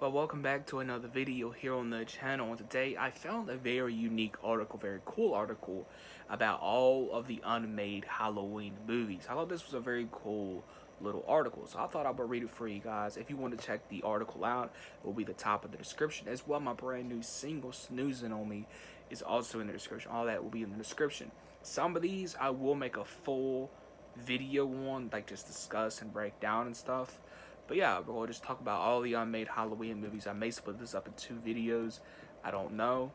Well, welcome back to another video here on the channel. And today I found a very unique article, very cool article about all of the unmade Halloween movies. I thought this was a very cool little article, so I thought I would read it for you guys. If you want to check the article out, it will be the top of the description. As well, my brand new single, Snoozing on Me, is also in the description. All that will be in the description. Some of these I will make a full video on, like just discuss and break down and stuff. But yeah, we'll just talk about all the unmade Halloween movies. I may split this up in 2 videos. I don't know.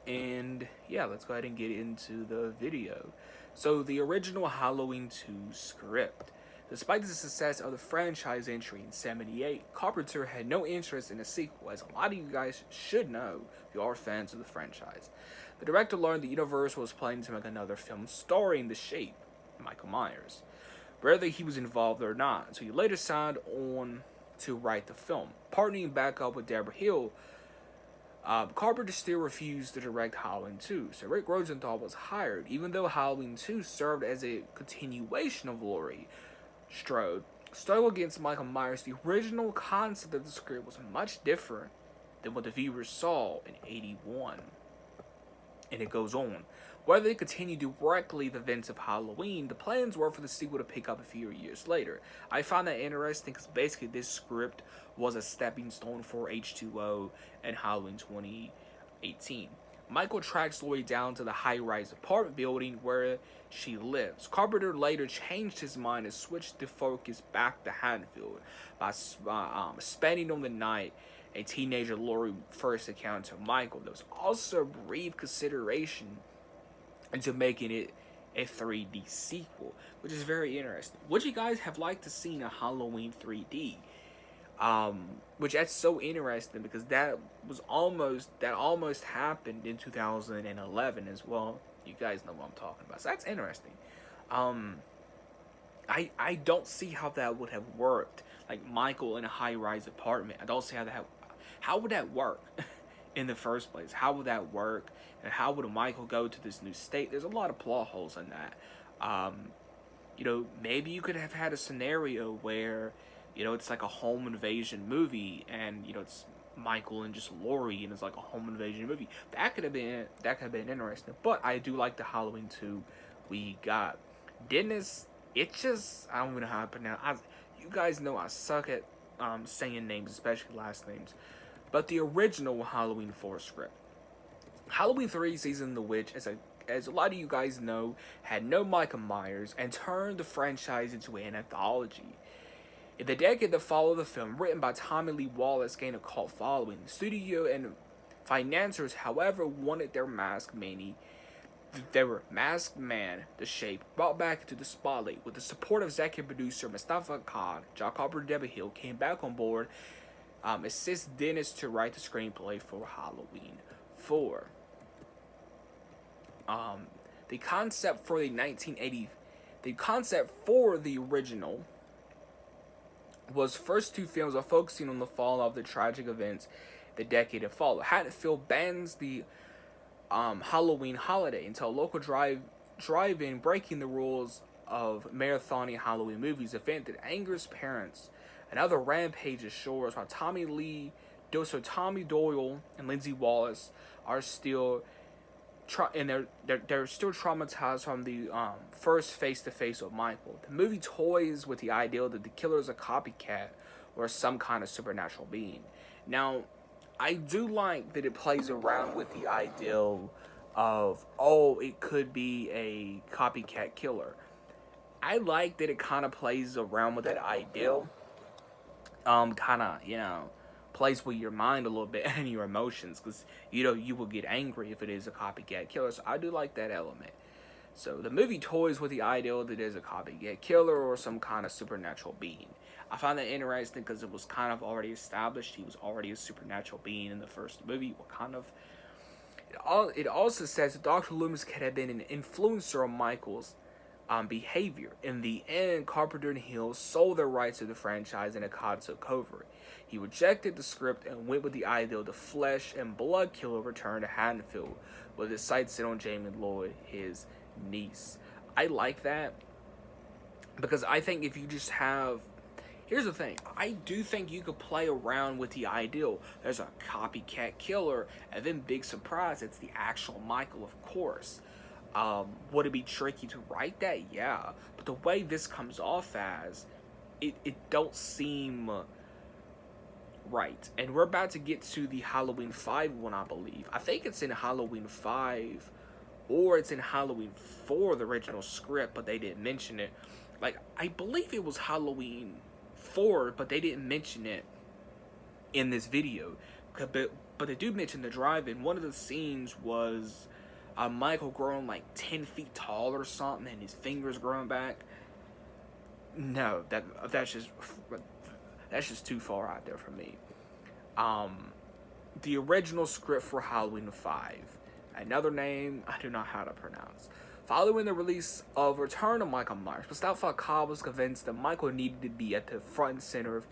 And yeah, let's go ahead and get into the video. So the original Halloween 2 script. Despite the success of the franchise entry in '78, Carpenter had no interest in a sequel, as a lot of you guys should know if you are fans of the franchise. The director learned that Universal was planning to make another film starring the Shape, Michael Myers, whether he was involved or not, so he later signed on to write the film. Partnering back up with Deborah Hill, Carpenter still refused to direct Halloween 2, so Rick Rosenthal was hired, even though Halloween 2 served as a continuation of Laurie Strode. Strode against Michael Myers, the original concept of the script was much different than what the viewers saw in '81. And it goes on. Whether they continue directly the events of Halloween, the plans were for the sequel to pick up a few years later. I find that interesting because basically this script was a stepping stone for H2O and Halloween 2018. Michael tracks Laurie down to the high-rise apartment building where she lives. Carpenter later changed his mind and switched the focus back to Haddonfield by spending on the night a teenager Laurie first encountered Michael. There was also a brief consideration into making it a 3D sequel, which is very interesting. Would you guys have liked to seen a Halloween 3D? Which that's so interesting because that almost happened in 2011 as well. You guys know what I'm talking about. So that's interesting. I don't see how that would have worked. Like Michael in a high-rise apartment. I don't see how would that work in the first place? How would that work? And how would Michael go to this new state? There's a lot of plot holes in that. Maybe you could have had a scenario where, it's like a home invasion movie, and it's Michael and just Laurie, and it's like a home invasion movie. That could have been interesting. But I do like the Halloween 2 we got. Dennis, I don't even know how to pronounce. You guys know I suck at saying names, especially last names. But the original Halloween 4 script. Halloween 3 Season the Witch, as a lot of you guys know, had no Michael Myers and turned the franchise into an anthology. In the decade that followed the film, written by Tommy Lee Wallace, gained a cult following. The studio and financiers, however, wanted their Masked Man, the Shape, brought back into the spotlight. With the support of executive producer Mustafa Khan, John Carpenter Deborah Hill came back on board, assist Dennis to write the screenplay for Halloween 4. The concept for the original was first 2 films are focusing on the fall of the tragic events the decade that followed. Haddonfield bans the Halloween holiday until a local drive-in breaking the rules of marathoning Halloween movies event that angers parents. Another rampage ashores while Tommy Doyle and Lindsay Wallace are still they're still traumatized from the first face-to-face with Michael. The movie toys with the idea that the killer is a copycat or some kind of supernatural being. Now, I do like that it plays around with the ideal of, it could be a copycat killer. I like that it kind of plays around with that ideal. Plays with your mind a little bit and your emotions, because you will get angry if it is a copycat killer. So I do like that element. So the movie toys with the ideal that it is a copycat killer or some kind of supernatural being. I find that interesting because it was kind of already established he was already a supernatural being in the first movie. It also says that Dr. Loomis could have been an influencer on Michael's behavior. In the end, Carpenter and Hill sold their rights to the franchise and Akkad took over. He rejected the script and went with the idea of the flesh and blood killer return to Haddonfield, with his sights set on Jamie Lloyd, his niece. I like that because I think if you just have Here's the thing. I do think you could play around with the ideal. There's a copycat killer, and then big surprise, it's the actual Michael, of course. Would it be tricky to write that? Yeah. But the way this comes off as, it don't seem right. And we're about to get to the Halloween 5 one, I believe. I think it's in Halloween 5, or it's in Halloween 4, the original script, but they didn't mention it. Like, I believe it was Halloween 4, but they didn't mention it in this video. But they do mention the drive-in. One of the scenes was Michael growing like 10 feet tall or something, and his fingers growing back. No, that's just too far out there for me. The original script for Halloween 5, another name I do not know how to pronounce. Following the release of Return of Michael Myers, Mustafa Akkad was convinced that Michael needed to be at the front and center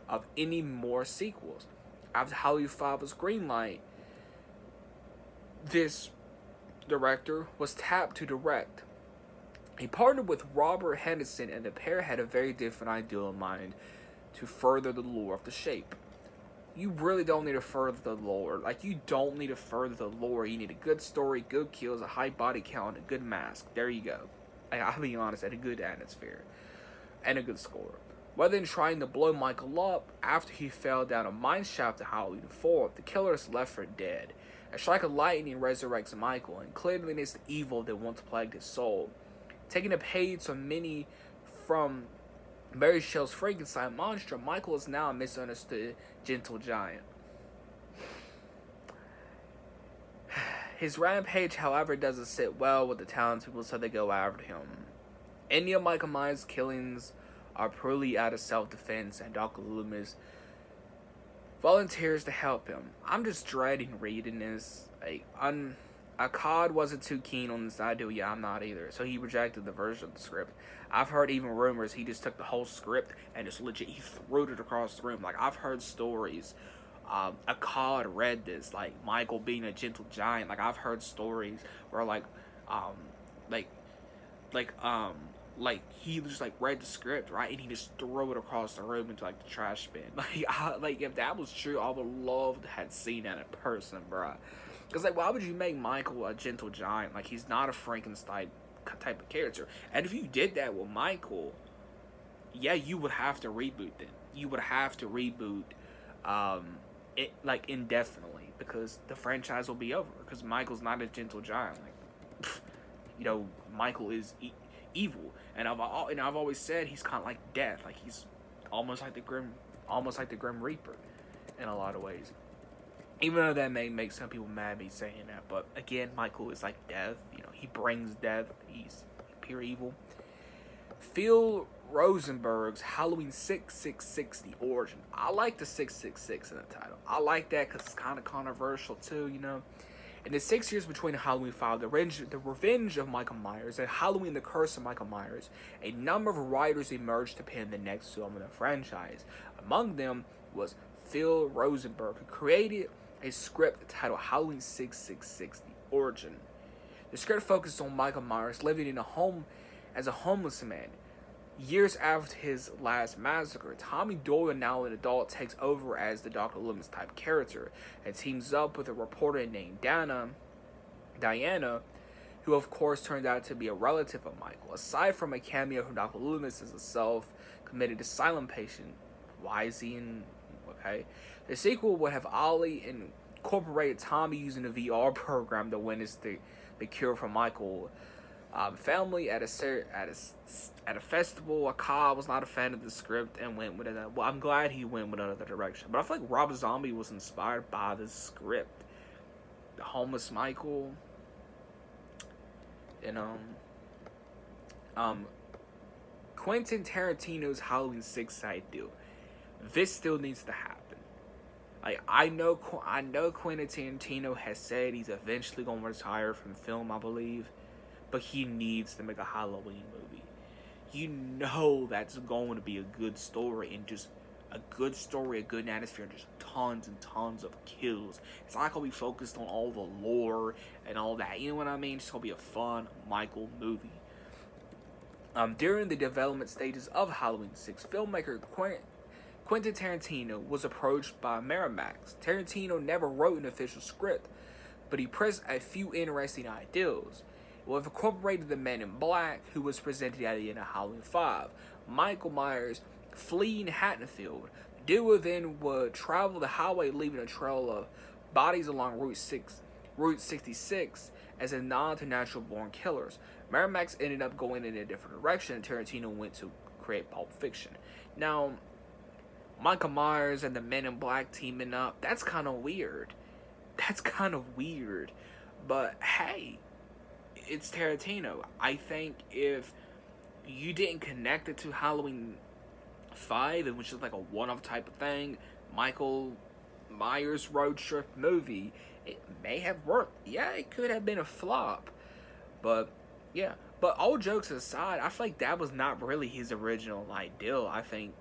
of any more sequels. After Halloween 5 was greenlight, this director was tapped to direct. He partnered with Robert Henderson, and the pair had a very different ideal in mind to further the lore of the shape. You really don't need to further the lore. Like, you don't need to further the lore. You need a good story, good kills, a high body count, a good mask. There you go. I'll be honest, and a good atmosphere. And a good score. Rather than trying to blow Michael up after he fell down a mine shaft in Halloween 4, the killer is left for dead. A strike of lightning resurrects Michael, and clearly it's the evil that once plagued his soul. Taking a page from Mary Shelley's Frankenstein monster, Michael is now a misunderstood gentle giant. His rampage, however, doesn't sit well with the townspeople, so they go after him. Any of Michael Myers' killings are purely out of self-defense, and Dr. Loomis volunteers to help him. I'm just dreading reading this. Akkad wasn't too keen on this idea. Yeah, I'm not either. So he rejected the version of the script. I've heard even rumors he just took the whole script and just legit he threw it across the room. Like, I've heard stories. Akkad read this, like Michael being a gentle giant. Like, I've heard stories where like he just like read the script, right, and he just threw it across the room into like the trash bin. Like if that was true, I would love to have seen that in person, bro. Because, like, why would you make Michael a gentle giant? Like, he's not a Frankenstein type of character. And if you did that with Michael, yeah, you would have to reboot then. You would have to reboot it, like, indefinitely. Because the franchise will be over. Because Michael's not a gentle giant. Like, Michael is evil. And I've always said he's kind of like death. Like, he's almost like the Grim Reaper in a lot of ways. Even though that may make some people mad me saying that. But again, Michael is like death. He brings death. He's pure evil. Phil Rosenberg's Halloween 666, The Origin. I like the 666 in the title. I like that because it's kind of controversial too, In the 6 years between Halloween 5, the Revenge of Michael Myers, and Halloween, The Curse of Michael Myers, a number of writers emerged to pen the next film in the franchise. Among them was Phil Rosenberg, who created a script titled Halloween 666, The Origin. The script focused on Michael Myers living in a home as a homeless man. Years after his last massacre, Tommy Doyle, now an adult, takes over as the Dr. Loomis type character and teams up with a reporter named Diana, who of course turned out to be a relative of Michael. Aside from a cameo from Dr. Loomis as a self-committed asylum patient, why is he in? Okay. The sequel would have Ollie incorporated Tommy using a VR program to witness the cure for Michael family at a festival. Akkad was not a fan of the script and went with it. Well, I'm glad he went with another direction. But I feel like Rob Zombie was inspired by the script. The homeless Michael. Quentin Tarantino's Halloween 6 ideal. This still needs to happen. Like, I know Quentin Tarantino has said he's eventually going to retire from film, I believe, but he needs to make a Halloween movie. That's going to be a good story, and just a good story, a good atmosphere, and just tons and tons of kills. It's not going to be focused on all the lore and all that. You know what I mean? It's going to be a fun Michael movie. During the development stages of Halloween 6, filmmaker Quentin Tarantino was approached by Miramax. Tarantino never wrote an official script, but he pressed a few interesting ideas. It would have incorporated the Man in Black, who was presented at the end of Halloween 5, Michael Myers fleeing Haddonfield. The duo then would travel the highway, leaving a trail of bodies along Route 66 as a nod to natural born killers. Miramax ended up going in a different direction, and Tarantino went to create Pulp Fiction. Now, Michael Myers and the Men in Black teaming up, that's kind of weird. That's kind of weird. But hey, it's Tarantino. I think if you didn't connect it to Halloween 5, which is like a one-off type of thing, Michael Myers road trip movie, it may have worked. Yeah, it could have been a flop. But yeah. But all jokes aside, I feel like that was not really his original ideal. I think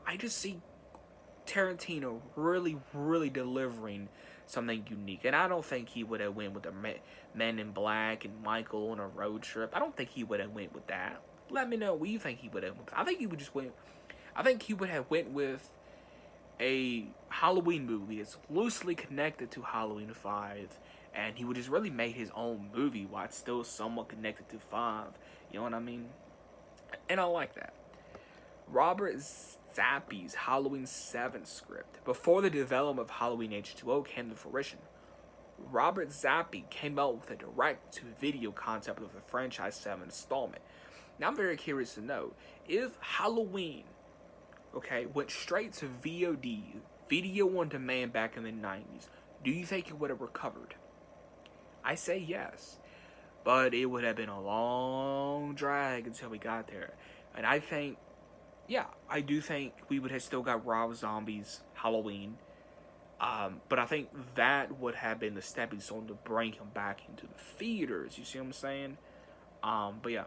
I just see Tarantino really delivering something unique, and I don't think he would have went with the Men in Black and Michael on a road trip. I don't think he would have went with that. Let me know what you think he would have. I think he would just went. I think he would have went with a Halloween movie that's loosely connected to Halloween 5, and he would just really make his own movie while it's still somewhat connected to 5. You know what I mean? And I like that. Robert Zappi's Halloween 7 script. Before the development of Halloween H2O came to fruition, Robert Zappi came out with a direct-to-video concept of the franchise 7 installment. Now I'm very curious to know, if Halloween, went straight to VOD, video on demand back in the 90s, do you think it would have recovered? I say yes, but it would have been a long drag until we got there. And I think, yeah, I do think we would have still got Rob Zombie's Halloween. But I think that would have been the stepping stone to bring him back into the theaters. You see what I'm saying? But yeah.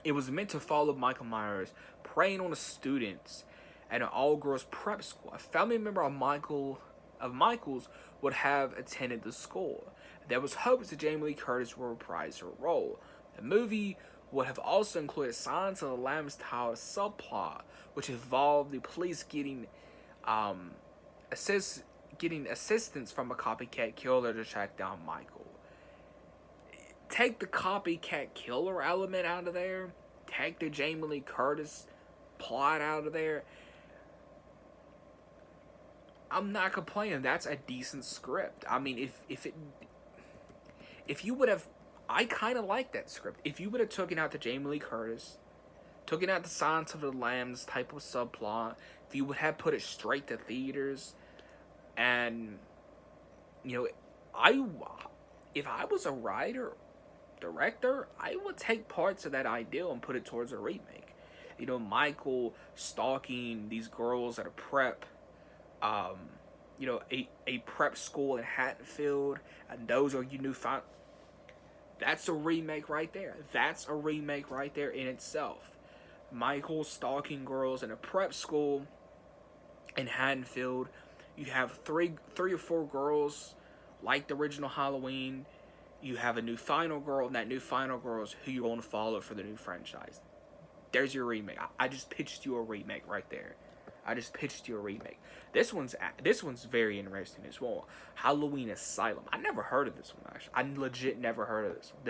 It was meant to follow Michael Myers preying on the students at an all-girls prep school. A family member of Michael's would have attended the school. There was hopes that Jamie Lee Curtis would reprise her role. The movie would have also included Silence of the Lambs style subplot, which involved the police getting assistance from a copycat killer to track down Michael. Take the copycat killer element out of there. Take the Jamie Lee Curtis plot out of there. I'm not complaining. That's a decent script. I mean, if you would have, I kind of like that script. If you would have taken out the Jamie Lee Curtis, taken out the Silence of the Lambs type of subplot, if you would have put it straight to theaters, and if I was a writer, director, I would take parts of that idea and put it towards a remake. Michael stalking these girls at a prep, a prep school in Haddonfield, and those are your new that's a remake right there. That's a remake right there in itself. Michael stalking girls in a prep school in Haddonfield. You have three or four girls like the original Halloween. You have a new final girl, and that new final girl is who you're going to follow for the new franchise. There's your remake. I just pitched you a remake right there. This one's very interesting as well. Halloween Asylum. I never heard of this one, actually. I legit never heard of this one.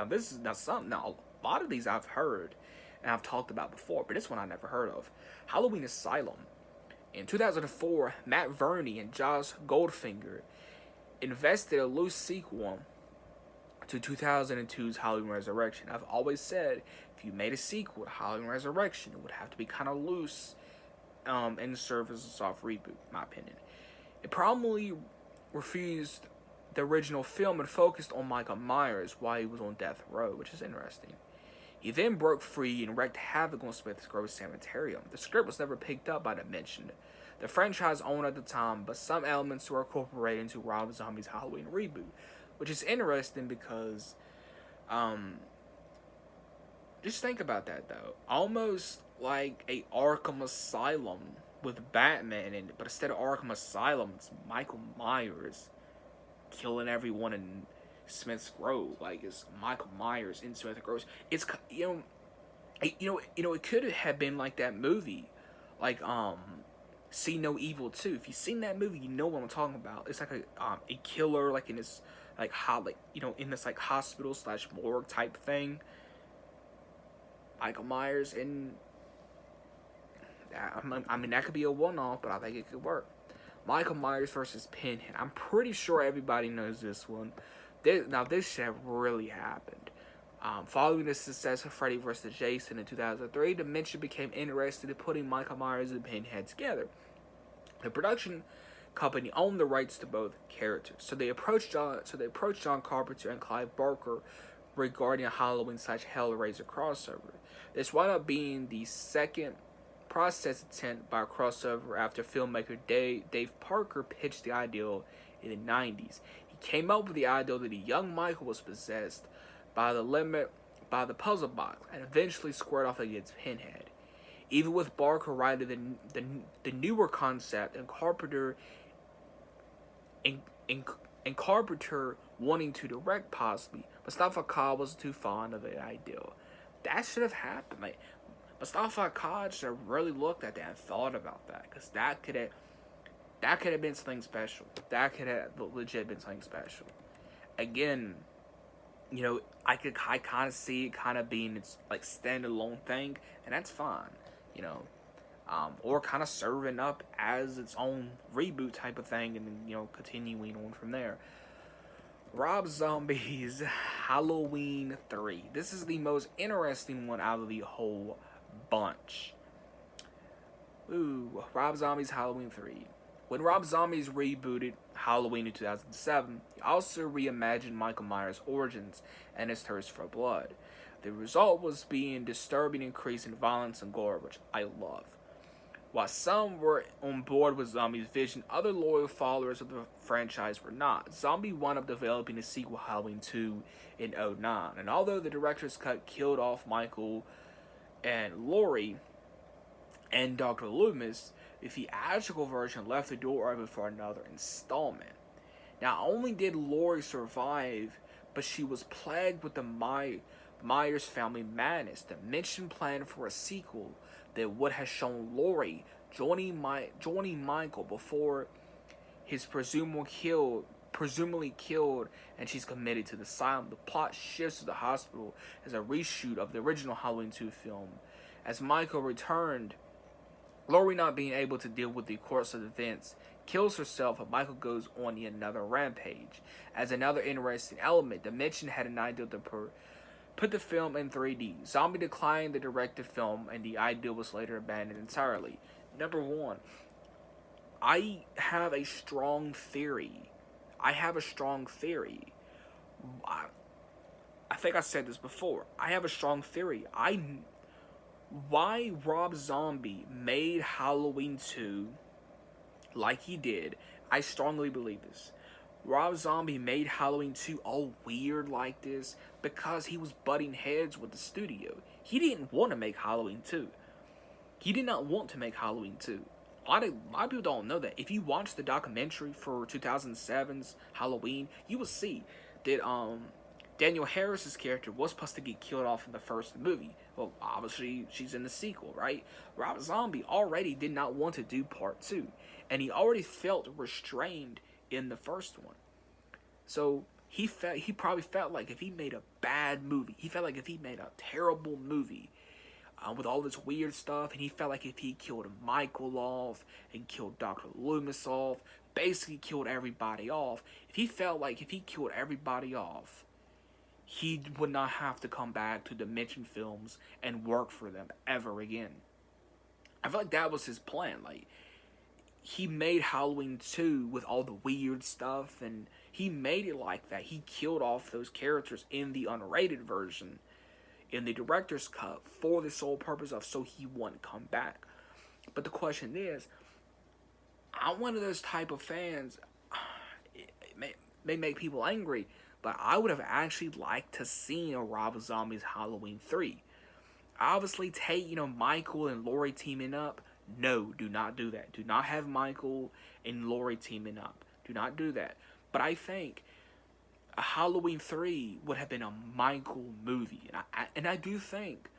This is not something. Now, a lot of these I've heard and I've talked about before, but this one I never heard of. Halloween Asylum. In 2004, Matt Verney and Josh Goldfinger invested a loose sequel to 2002's Halloween Resurrection. I've always said, if you made a sequel to Halloween Resurrection, it would have to be kind of loose and serve as a soft reboot, in my opinion. It probably refused the original film and focused on Michael Myers while he was on death row, which is interesting. He then broke free and wreaked havoc on Smith's Grove Sanitarium. The script was never picked up by the franchise owner at the time, but some elements were incorporated into Rob Zombie's Halloween reboot, which is interesting because, just think about that though. Almost like a Arkham Asylum with Batman in it, but instead of Arkham Asylum, it's Michael Myers killing everyone and Smith's Grove. Like it's Michael Myers in Smith's Grove. It's it could have been like that movie, like See No Evil 2. If you've seen that movie, you know what I'm talking about. It's like a killer like in this like in this like hospital slash morgue type thing. Michael Myers and I mean that could be a one off, but I think it could work. Michael Myers versus Pinhead. I'm pretty sure everybody knows this one. This shit really happened. Following the success of Freddy vs. Jason in 2003, Dimension became interested in putting Michael Myers and Pinhead together. The production company owned the rights to both characters, so they approached John Carpenter and Clive Barker regarding a Halloween/Hellraiser crossover. This wound up being the second process attempt by a crossover after filmmaker Dave Parker pitched the idea in the 90s. He came up with the idea that a young Michael was possessed by the puzzle box and eventually squared off against Pinhead. Even with Barker writing the newer concept and Carpenter wanting to direct possibly, Mustafa Khan was too fond of the idea. That should have happened. Like Mustafa Khan should have really looked at that and thought about that, because that could have been something special. That could have legit been something special. Again, I kind of see it kind of being its like standalone thing, and that's fine, or kind of serving up as its own reboot type of thing, and then continuing on from there. Rob Zombie's Halloween 3. This is the most interesting one out of the whole bunch. Rob Zombie's Halloween 3. When Rob Zombie's rebooted Halloween in 2007, he also reimagined Michael Myers' origins and his thirst for blood. The result was being disturbing increase in violence and gore, which I love. While some were on board with Zombie's vision, other loyal followers of the franchise were not. Zombie wound up developing a sequel, Halloween 2, in 2009, and although the director's cut killed off Michael and Laurie and Dr. Loomis, the theatrical version left the door open for another installment. Not only did Laurie survive, but she was plagued with the Myers family madness. The Dimension planned for a sequel that would have shown Laurie joining Michael before he's presumably killed and she's committed to the asylum. The plot shifts to the hospital as a reshoot of the original Halloween 2 film. As Michael returned, Laurie, not being able to deal with the course of events, kills herself, and Michael goes on another rampage. As another interesting element, Dimension had an idea to put the film in 3D. Zombie declined the directed film, and the idea was later abandoned entirely. Number one, I have a strong theory. I think I said this before. I have a strong theory. Why Rob Zombie made Halloween 2 like he did, I strongly believe this. Rob Zombie made Halloween 2 all weird like this because he was butting heads with the studio. He didn't want to make Halloween 2. He did not want to make Halloween 2. A lot of people don't know that. If you watch the documentary for 2007's Halloween, you will see that Danielle Harris's character was supposed to get killed off in the first movie. Well, obviously, she's in the sequel, right? Rob Zombie already did not want to do part 2, and he already felt restrained in the first one. So he probably felt like if he made a bad movie, he felt like if he made a terrible movie with all this weird stuff, and he felt like if he killed Michael off and killed Dr. Loomis off, basically killed everybody off, if he felt like if he killed everybody off, he would not have to come back to Dimension Films and work for them ever again. I feel like that was his plan. Like, he made Halloween 2 with all the weird stuff, and he made it like that. He killed off those characters in the unrated version, in the director's cut, for the sole purpose of so he wouldn't come back. But the question is, I'm one of those type of fans, it may make people angry, but I would have actually liked to see a Rob Zombie's Halloween 3. Obviously, take, Michael and Laurie teaming up. No, do not do that. Do not have Michael and Laurie teaming up. Do not do that. But I think a Halloween 3 would have been a Michael movie, and I do think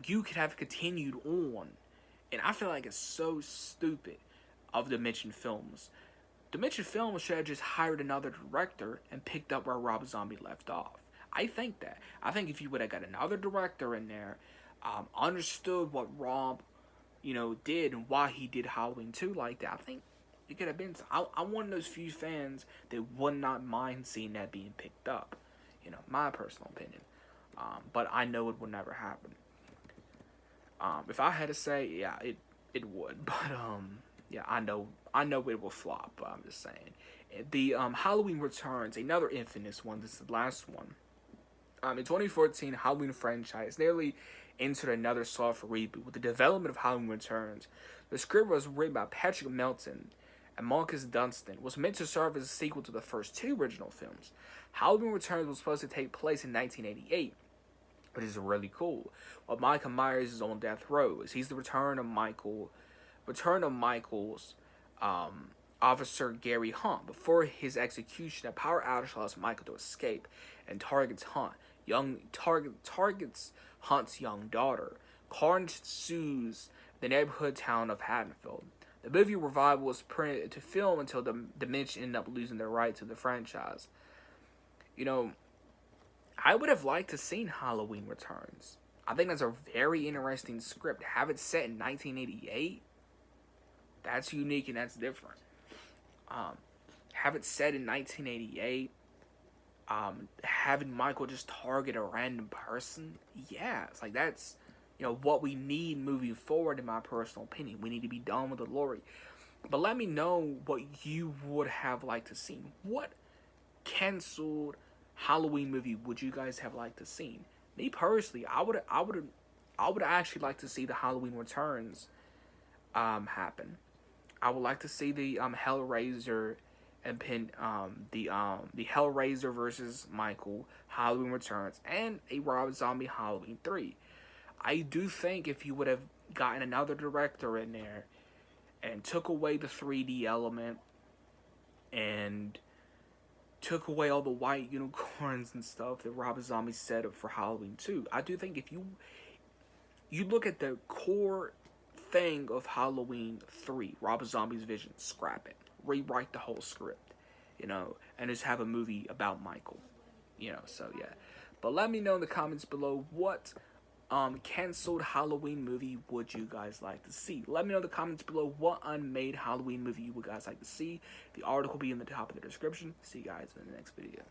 you could have continued on, and I feel like it's so stupid of Dimension Films. Dimension Films should have just hired another director and picked up where Rob Zombie left off. I think that. I think if you would have got another director in there, understood what Rob, did and why he did Halloween 2 like that, I think it could have been. I'm one of those few fans that would not mind seeing that being picked up. My personal opinion. But I know it would never happen. If I had to say, yeah, it would. But yeah, I know it will flop. But I'm just saying. The Halloween Returns, another infamous one. This is the last one. In 2014, Halloween franchise nearly entered another soft reboot with the development of Halloween Returns. The script was written by Patrick Melton and Marcus Dunstan. Was meant to serve as a sequel to the first two original films. Halloween Returns was supposed to take place in 1988, which is really cool. While Michael Myers is on death row, as he's the return of Michael's officer Gary Hunt. Before his execution, a power outage allows Michael to escape and targets Hunt's young daughter. Carnage ensues the neighborhood town of Haddonfield. The movie revival was printed to film until the Dimension ended up losing their right to the franchise. I would have liked to seen Halloween Returns. I think that's a very interesting script. Have it set in 1988. That's unique and that's different. Have it set in 1988. Having Michael just target a random person. Yeah, it's like that's what we need moving forward. In my personal opinion, we need to be done with the lore. But let me know what you would have liked to see. What canceled Halloween movie would you guys have liked to see? Me personally, I would actually like to see the Halloween Returns happen. I would like to see the Hellraiser and the Hellraiser versus Michael Halloween Returns and a Rob Zombie Halloween 3. I do think if you would have gotten another director in there and took away the 3D element and took away all the white unicorns and stuff that Rob Zombie set up for Halloween 2, I do think if you look at the core thing of Halloween 3, Rob Zombie's vision, scrap it. Rewrite the whole script, and just have a movie about Michael, so yeah. But let me know in the comments below what canceled Halloween movie would you guys like to see. Let me know in the comments below what unmade Halloween movie you would guys like to see. The article will be in the top of the description. See you guys in the next video.